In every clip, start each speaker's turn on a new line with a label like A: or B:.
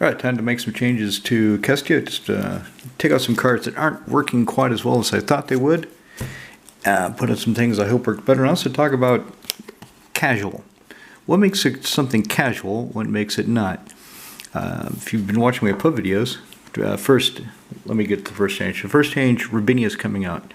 A: Alright, time to make some changes to Kestia. Just take out some cards that aren't working quite as well as I thought they would. Put in some things I hope work better. And also talk about casual. What makes it something casual? What makes it not? If you've been watching my put videos, first, let me get the first change. The first change, Rubinia is coming out.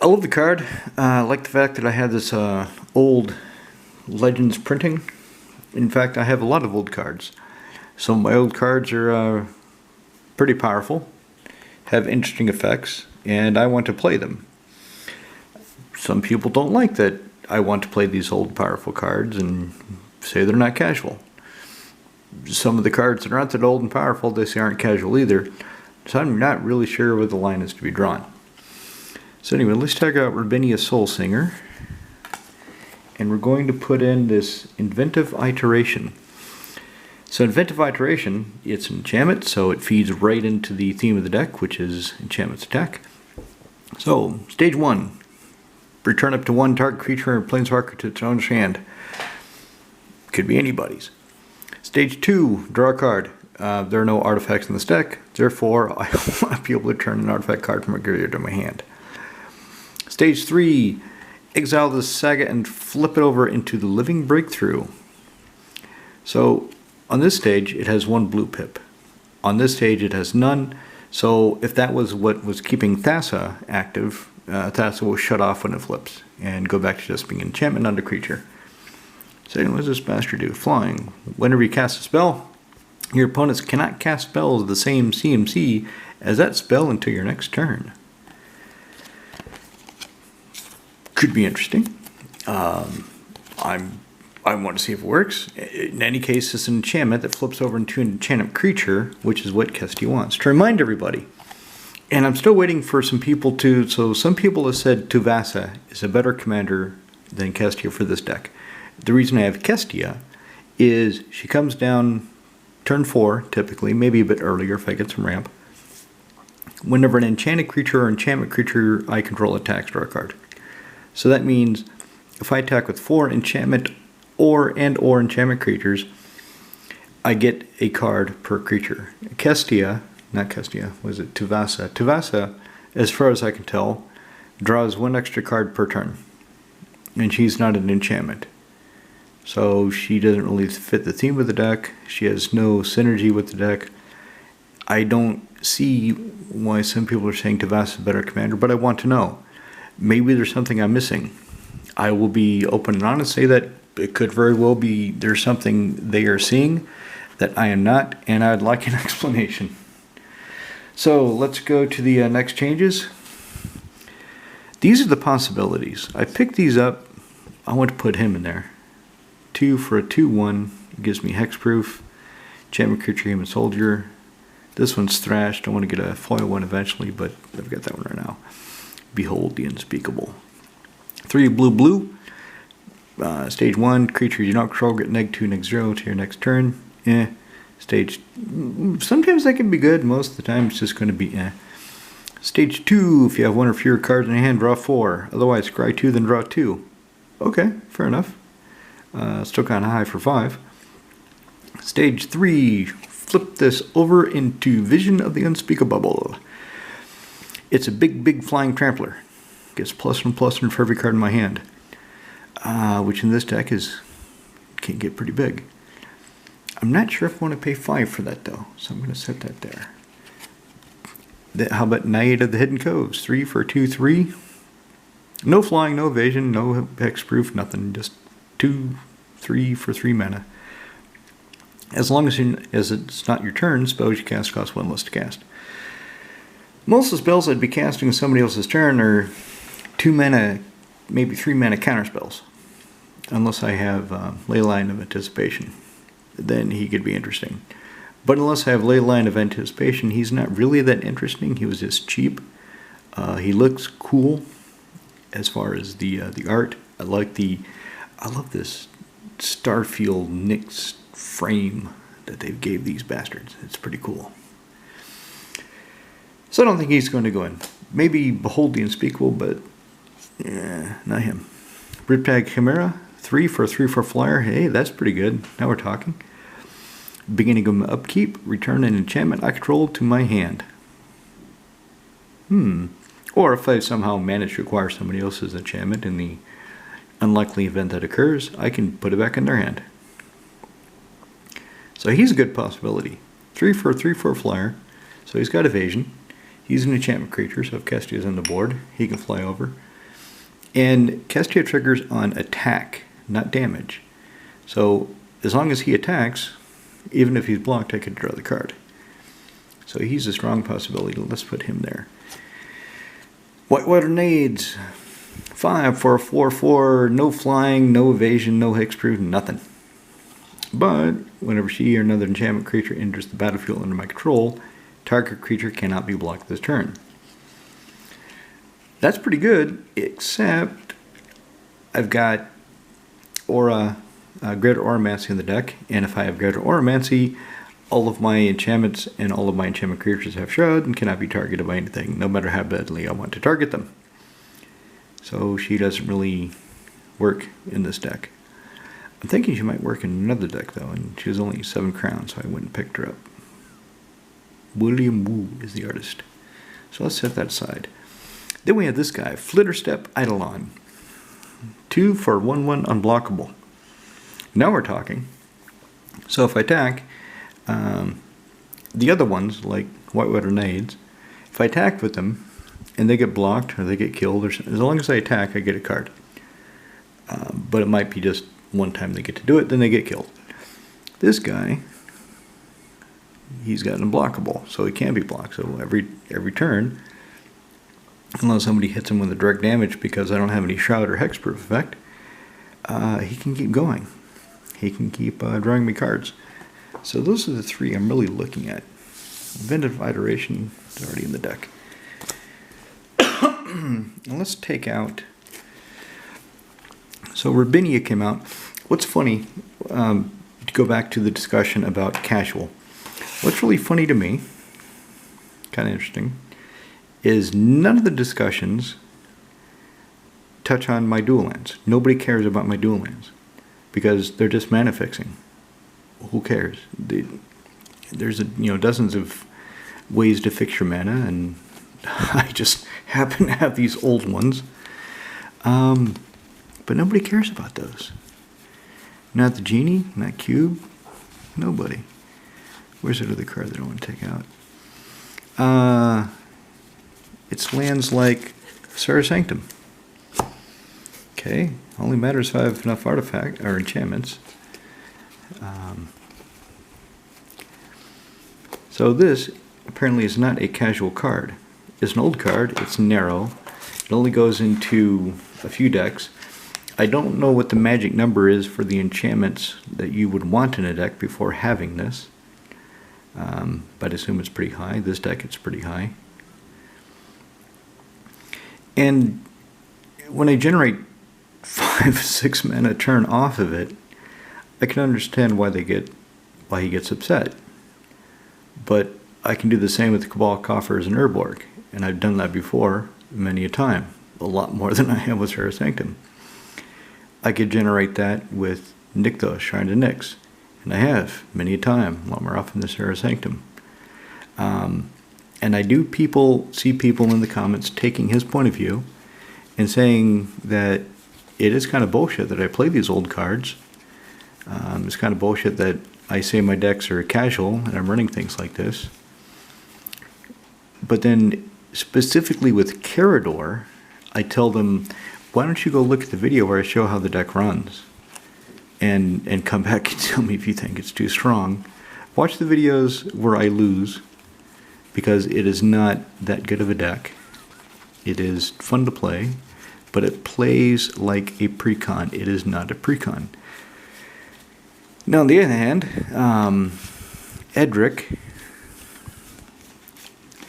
A: I love the card. I like the fact that I had this old Legends printing. In fact, I have a lot of old cards. Some of my old cards are pretty powerful, have interesting effects, and I want to play them. Some people don't like that I want to play these old powerful cards and say they're not casual. Some of the cards that aren't that old and powerful, they say aren't casual either. So I'm not really sure where the line is to be drawn. So anyway, let's check out Rubinia Soul Singer. And we're going to put in this Inventive Iteration. So Inventive Iteration, it's an enchantment, so it feeds right into the theme of the deck, which is Enchantment's Attack. So, stage 1. Return up to one target creature or planeswalker to its owner's hand. Could be anybody's. Stage 2, draw a card. There are no artifacts in this deck, therefore I want to be able to turn an artifact card from my graveyard to my hand. Stage 3, exile this saga and flip it over into the Living Breakthrough. So, on this stage, it has one blue pip. On this stage, it has none. So, if that was what was keeping Thassa active, Thassa will shut off when it flips and go back to just being an enchantment, not a creature. So, what does this bastard do? Flying. Whenever you cast a spell, your opponents cannot cast spells of the same CMC as that spell until your next turn. Could be interesting. I want to see if it works. In any case, it's an enchantment that flips over into an enchantment creature, which is what Kestia wants. To remind everybody, and I'm still waiting for some people to, so some people have said Tuvasa is a better commander than Kestia for this deck. The reason I have Kestia is she comes down turn 4, typically, maybe a bit earlier if I get some ramp. Whenever an enchanted creature or enchantment creature I control attacks, draw a card. So that means if I attack with 4 enchantment or enchantment creatures, I get a card per creature. Kestia, not Kestia, was it Tuvasa? Tuvasa, as far as I can tell, draws 1 extra card per turn. And she's not an enchantment. So she doesn't really fit the theme of the deck. She has no synergy with the deck. I don't see why some people are saying Tuvasa is a better commander, but I want to know. Maybe there's something I'm missing. I will be open and honest, say that it could very well be there's something they are seeing that I am not, and I'd like an explanation. So let's go to the next changes. These are the possibilities. I picked these up. I want to put him in there. 2 for a 2/1. It gives me hexproof. Enchantment creature, human soldier. This one's thrashed. I want to get a foil one eventually, but I've got that one right now. Behold the unspeakable. 3 blue. Stage 1, creature you don't control get -2, -0 to your next turn. Stage, sometimes that can be good. Most of the time it's just going to be Stage 2, if you have 1 or fewer cards in your hand, draw 4. Otherwise, scry 2, then draw 2. Okay, fair enough. Still kind of high for 5. Stage 3, flip this over into Vision of the Unspeakable. It's a big flying trampler. Gets +1/+1 for every card in my hand. Which in this deck can get pretty big. I'm not sure if I want to pay 5 for that though, so I'm going to set that there. How about Naiad of the Hidden Coves? 3 for a 2/3. No flying, no evasion, no hexproof, nothing. Just 2/3 for 3 mana. As long as it's not your turn, spells you cast cost 1 less to cast. Most of the spells I'd be casting on somebody else's turn are 2 mana, maybe 3 mana counter spells. Unless I have Leyline of Anticipation. Then he could be interesting. But unless I have Leyline of Anticipation, he's not really that interesting. He was just cheap. He looks cool as far as the art. I love this Starfield Nyx frame that they gave these bastards. It's pretty cool. So I don't think he's going to go in. Maybe Behold the Unspeakable, but not him. Riptag Chimera, 3 for a 3/4 flyer. Hey, that's pretty good. Now we're talking. Beginning of upkeep, return an enchantment I control to my hand. Or if I somehow manage to acquire somebody else's enchantment in the unlikely event that occurs, I can put it back in their hand. So he's a good possibility. 3 for a 3/4 flyer. So he's got evasion. He's an enchantment creature, so if Kestia's on the board, he can fly over. And Kestia triggers on attack, not damage. So as long as he attacks, even if he's blocked, I could draw the card. So he's a strong possibility. Let's put him there. Whitewater Nades. 5 for a 4/4, no flying, no evasion, no hexproof, nothing. But whenever she or another enchantment creature enters the battlefield under my control, target creature cannot be blocked this turn. That's pretty good, except I've got Aura, Greater Auramancy in the deck, and if I have Greater Auramancy, all of my enchantments and all of my enchantment creatures have Shroud and cannot be targeted by anything, no matter how badly I want to target them. So she doesn't really work in this deck. I'm thinking she might work in another deck, though, and she was only 7 crowns, so I wouldn't pick her up. William Wu is the artist. So let's set that aside. Then we have this guy, Flitterstep Eidolon. 2 for 1/1 unblockable. Now we're talking. So if I attack, the other ones, like Whitewater Nades, if I attack with them, and they get blocked, or they get killed, or as long as I attack, I get a card. But it might be just one time they get to do it, then they get killed. This guy, he's got an unblockable, so he can't be blocked. So every turn, unless somebody hits him with a direct damage because I don't have any Shroud or Hexproof effect, he can keep going. He can keep drawing me cards. So those are the 3 I'm really looking at. Inventive Iteration is already in the deck. Let's take out... So Rabinia came out. What's funny, to go back to the discussion about casual, what's really funny to me, kind of interesting, is none of the discussions touch on my dual lands. Nobody cares about my dual lands because they're just mana fixing. Who cares? There's dozens of ways to fix your mana, and I just happen to have these old ones. But nobody cares about those. Not the genie, not cube, nobody. Where's that other card that I want to take out? It's lands like Serra Sanctum. Okay, only matters if I have enough artifact or enchantments. So this apparently is not a casual card. It's an old card, it's narrow, it only goes into a few decks. I don't know what the magic number is for the enchantments that you would want in a deck before having this. But I assume it's pretty high. This deck it's pretty high. And when I generate 5-6 mana turn off of it, I can understand why he gets upset. But I can do the same with Cabal, Coffers, and Urborg, and I've done that before many a time, a lot more than I have with Serra Sanctum. I could generate that with Nykthos, Shrine to Nyx, and I have many a time, a lot more often than Serra Sanctum. And I do see people in the comments taking his point of view and saying that it is kind of bullshit that I play these old cards. It's kind of bullshit that I say my decks are casual and I'm running things like this. But then specifically with Carador, I tell them, why don't you go look at the video where I show how the deck runs and come back and tell me if you think it's too strong. Watch the videos where I lose, because it is not that good of a deck. It is fun to play, but it plays like a precon. It is not a precon. Now, on the other hand, Edric,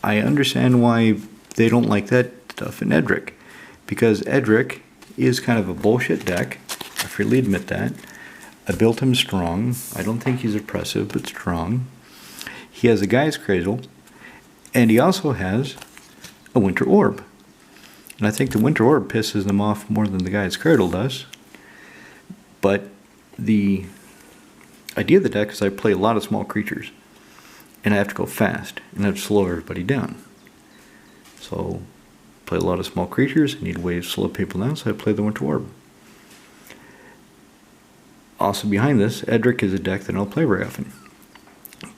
A: I understand why they don't like that stuff in Edric, because Edric is kind of a bullshit deck. I freely admit that. I built him strong. I don't think he's oppressive, but strong. He has a Guy's Cradle, and he also has a Winter Orb. And I think the Winter Orb pisses them off more than the Guy's Cradle does. But the idea of the deck is I play a lot of small creatures, and I have to go fast, and I have to slow everybody down. So, play a lot of small creatures, I need a way to slow people down, so I play the Winter Orb. Also behind this, Edric is a deck that I don't play very often.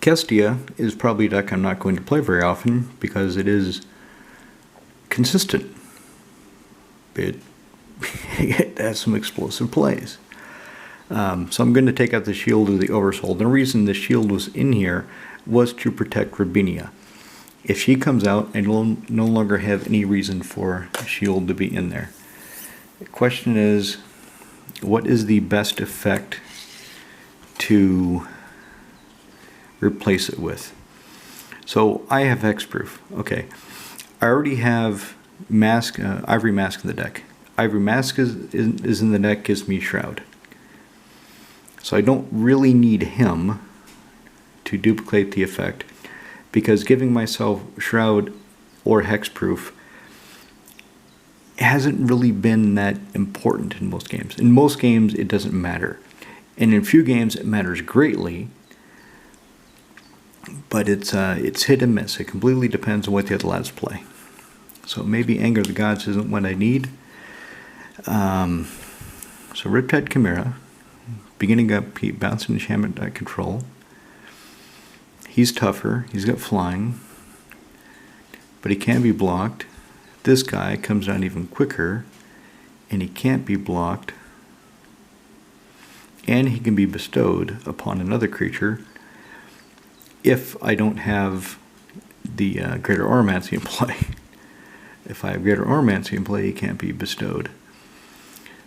A: Kestia is probably a deck I'm not going to play very often because it is consistent. It has some explosive plays. So I'm going to take out the Shield of the Oversoul. The reason the Shield was in here was to protect Rabinia. If she comes out, I will no longer have any reason for Shield to be in there. The question is, what is the best effect to replace it with? So I have Hexproof. Okay, I already have Mask, Ivory Mask in the deck. Ivory Mask is in the deck, gives me Shroud. So I don't really need him to duplicate the effect, because giving myself Shroud or Hexproof hasn't really been that important in most games. In most games, it doesn't matter. And in a few games, it matters greatly. But it's hit and miss. It completely depends on what the other lads play. So maybe Anger of the Gods isn't what I need. So Riptide Chimera, beginning up, bouncing enchantment control. He's tougher. He's got flying, but he can be blocked. This guy comes down even quicker, and he can't be blocked. And he can be bestowed upon another creature if I don't have the Greater Oromancy in play. If I have Greater Oromancy in play, he can't be bestowed.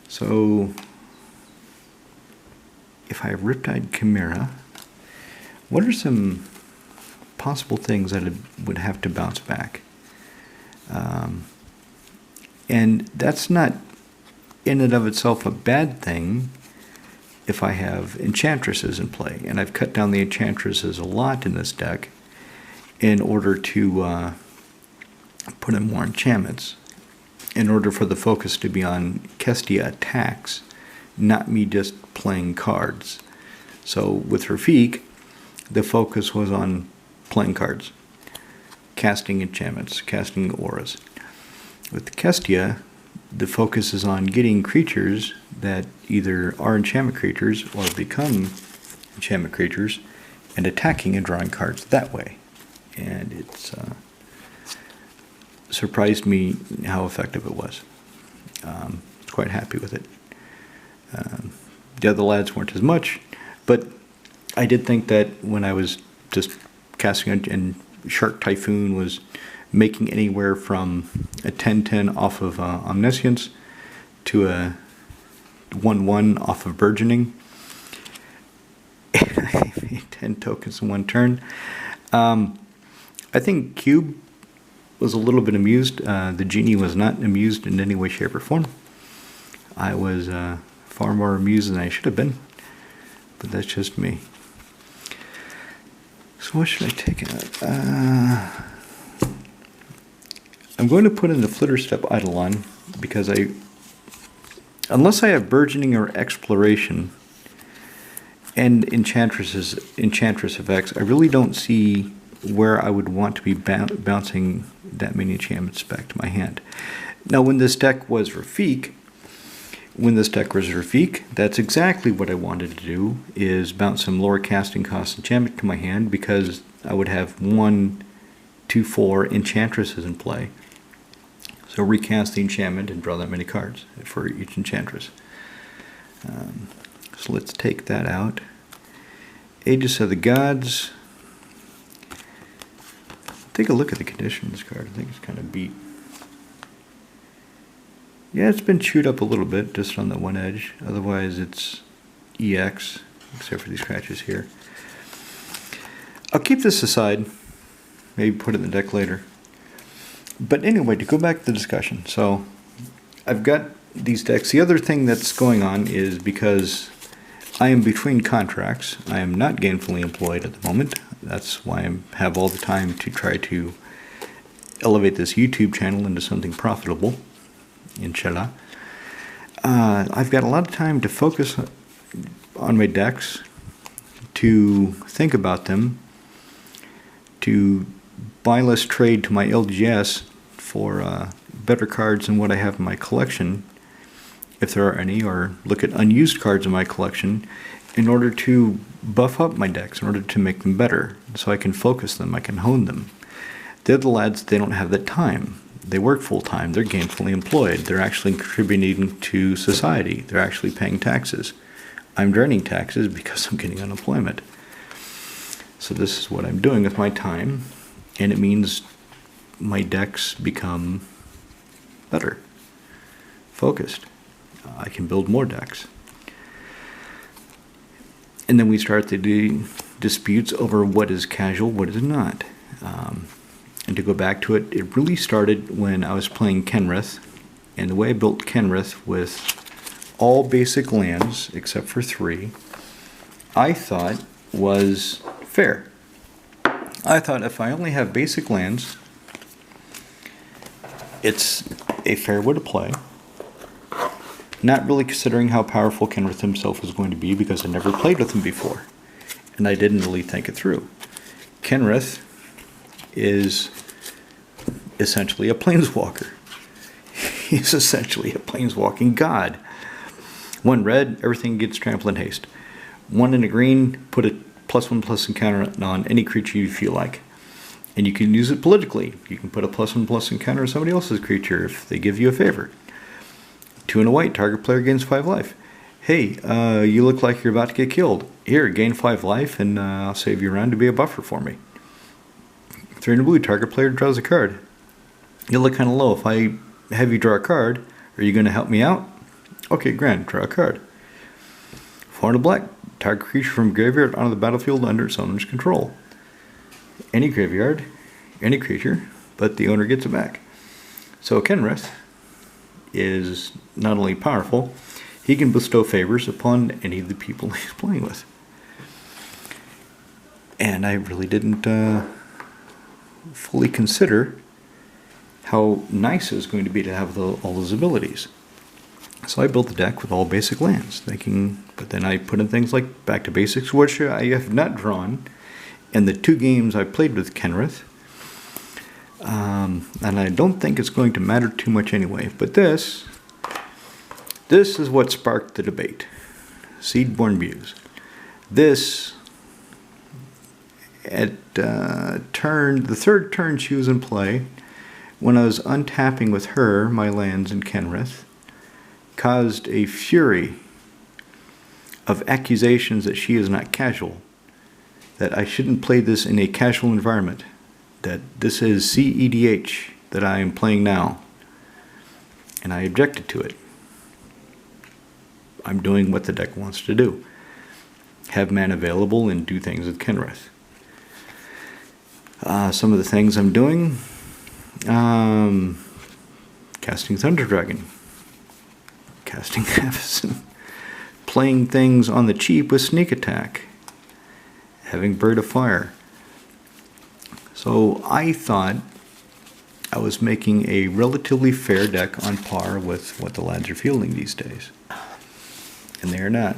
A: So, if I have Riptide Chimera, what are some possible things that it would have to bounce back? And that's not in and of itself a bad thing if I have enchantresses in play. And I've cut down the enchantresses a lot in this deck in order to put in more enchantments, in order for the focus to be on Kestia attacks, not me just playing cards. So with Rafik, the focus was on playing cards, casting enchantments, casting auras. With Kestia, the focus is on getting creatures that either are enchantment creatures or become enchantment creatures and attacking and drawing cards that way. And it's surprised me how effective it was. I was quite happy with it. The other lads weren't as much, but I did think that when I was just casting and Shark Typhoon was making anywhere from a 10-10 off of Omniscience to a 1-1 off of Burgeoning. 10 tokens in one turn. I think Cube was a little bit amused. The Genie was not amused in any way, shape, or form. I was far more amused than I should have been, but that's just me. So what should I take out? I'm going to put in the Flitterstep Eidolon because unless I have Burgeoning or Exploration and Enchantress effects, I really don't see where I would want to be bouncing that many enchantments back to my hand. Now, when this deck was Rafik, that's exactly what I wanted to do, is bounce some lower casting cost enchantment to my hand, because I would have 1, 2, 4 enchantresses in play. So recast the enchantment and draw that many cards for each enchantress. So let's take that out. Aegis of the Gods. Take a look at the condition of this card. I think it's kind of beat. Yeah, it's been chewed up a little bit just on the one edge. Otherwise it's EX, except for these scratches here. I'll keep this aside. Maybe put it in the deck later. But anyway, to go back to the discussion. So I've got these decks. The other thing that's going on is because I am between contracts. I am not gainfully employed at the moment. That's why I have all the time to try to elevate this YouTube channel into something profitable. Inshallah. I've got a lot of time to focus on my decks, to think about them, to buy less trade to my LGS for better cards than what I have in my collection, if there are any, or look at unused cards in my collection in order to buff up my decks, in order to make them better, so I can focus them, I can hone them. The other lads, they don't have that time. They work full-time, they're gainfully employed, they're actually contributing to society, they're actually paying taxes. I'm draining taxes because I'm getting unemployment. So this is what I'm doing with my time, and it means my decks become better, focused. I can build more decks. And then we start the disputes over what is casual, what is not. And to go back to it, it really started when I was playing Kenrith, and the way I built Kenrith with all basic lands except for 3, I thought was fair. I thought if I only have basic lands, it's a fair way to play. Not really considering how powerful Kenrith himself was going to be, because I never played with him before, and I didn't really think it through. Kenrith is essentially a planeswalker. He's essentially a planeswalking god. 1 red, everything gets trampled in haste. 1 in a green, put a +1/+1 counter on any creature you feel like. And you can use it politically. You can put a +1/+1 counter on somebody else's creature if they give you a favor. 2 in a white, target player gains 5 life. Hey, you look like you're about to get killed. Here, gain 5 life, and I'll save you a round to be a buffer for me. 3 in a blue, target player draws a card. You look kind of low. If I have you draw a card, are you going to help me out? Okay, grand, draw a card. 4 in a black, target creature from graveyard onto the battlefield under its owner's control. Any graveyard, any creature, but the owner gets it back. So Kenrith is not only powerful, he can bestow favors upon any of the people he's playing with. And I really didn't fully consider how nice it was going to be to have all those abilities. So I built the deck with all basic lands, thinking, but then I put in things like back to basics, which I have not drawn in the 2 games I played with Kenrith. And I don't think it's going to matter too much anyway. But this is what sparked the debate. Seedborn Views. This, at the 3rd turn she was in play, when I was untapping with her my lands in Kenrith, caused a fury of accusations that she is not casual, that I shouldn't play this in a casual environment, that this is CEDH that I am playing now, and I objected to it. I'm doing what the deck wants to do. Have mana available and do things with Kenrith. Some of the things I'm doing, casting Thunder Dragon, casting Avacyn, playing things on the cheap with Sneak Attack, having Bird of Fire. So I thought I was making a relatively fair deck on par with what the lads are fielding these days. And they are not.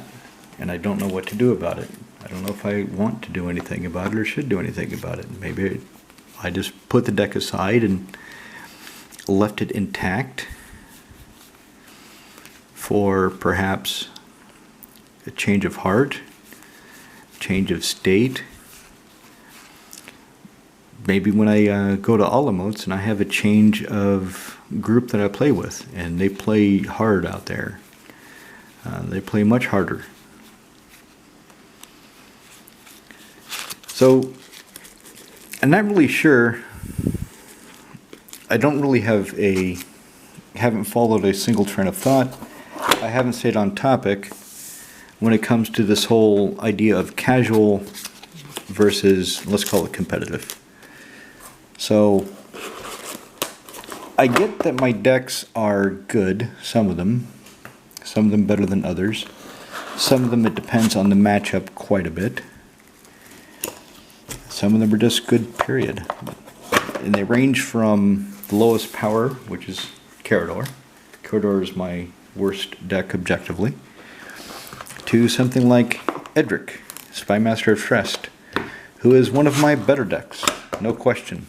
A: And I don't know what to do about it. I don't know if I want to do anything about it or should do anything about it. Maybe I just put the deck aside and left it intact for perhaps a change of heart, change of state. Maybe when I go to Alamotes and I have a change of group that I play with, and they play hard out there. They play much harder. So I'm not really sure. I don't really haven't followed a single train of thought. I haven't stayed on topic when it comes to this whole idea of casual versus, let's call it, competitive. So I get that my decks are good, some of them better than others. Some of them it depends on the matchup quite a bit. Some of them are just good, period. And they range from the lowest power, which is Carador. Carador is my worst deck objectively, to something like Edric, Spymaster of Trest, who is one of my better decks, no question.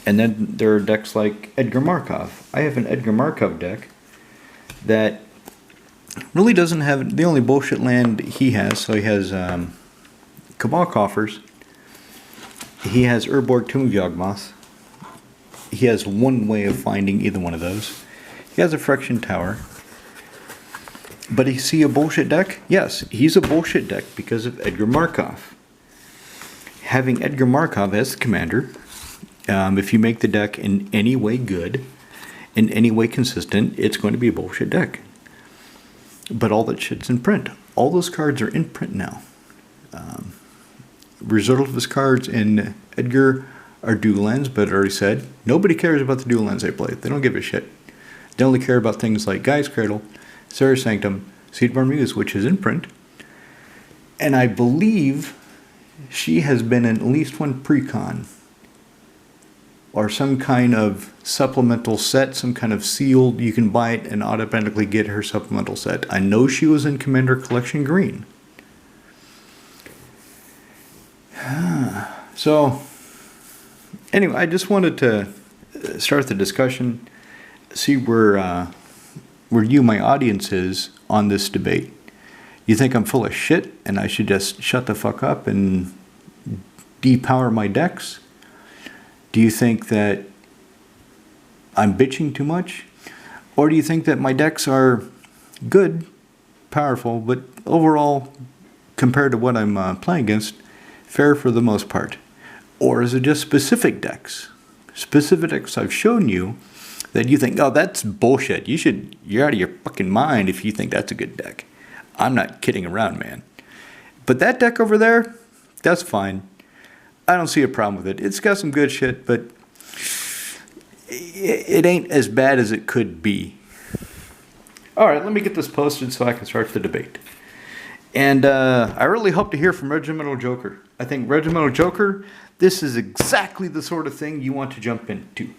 A: And then there are decks like Edgar Markov. I have an Edgar Markov deck that really doesn't have the only bullshit land he has. So he has Cabal Coffers. He has Urborg Tomb of Yawgmoth. He has one way of finding either one of those. He has a Phyrexian Tower. But is he a bullshit deck? Yes, he's a bullshit deck because of Edgar Markov. Having Edgar Markov as the commander, if you make the deck in any way good, in any way consistent, it's going to be a bullshit deck. But all that shit's in print. All those cards are in print now. Result of his cards in Edgar are dual lands, but I already said, nobody cares about the dual lands they play. They don't give a shit. They only care about things like Gaia's Cradle, Serra Sanctum, Seedborn Muse, which is in print. And I believe she has been in at least one pre-con. Or some kind of supplemental set, some kind of sealed, you can buy it and automatically get her supplemental set. I know she was in Commander Collection Green. So, anyway, I just wanted to start the discussion, see where you, my audience, is on this debate. You think I'm full of shit and I should just shut the fuck up and depower my decks? Do you think that I'm bitching too much? Or do you think that my decks are good, powerful, but overall, compared to what I'm playing against, fair for the most part? Or is it just specific decks? Specific decks I've shown you that you think, oh, that's bullshit. You're out of your fucking mind if you think that's a good deck. I'm not kidding around, man. But that deck over there, that's fine. I don't see a problem with it. It's got some good shit, but it ain't as bad as it could be. Alright, let me get this posted so I can start the debate. And I really hope to hear from Regimental Joker. I think Regimental Joker, this is exactly the sort of thing you want to jump into.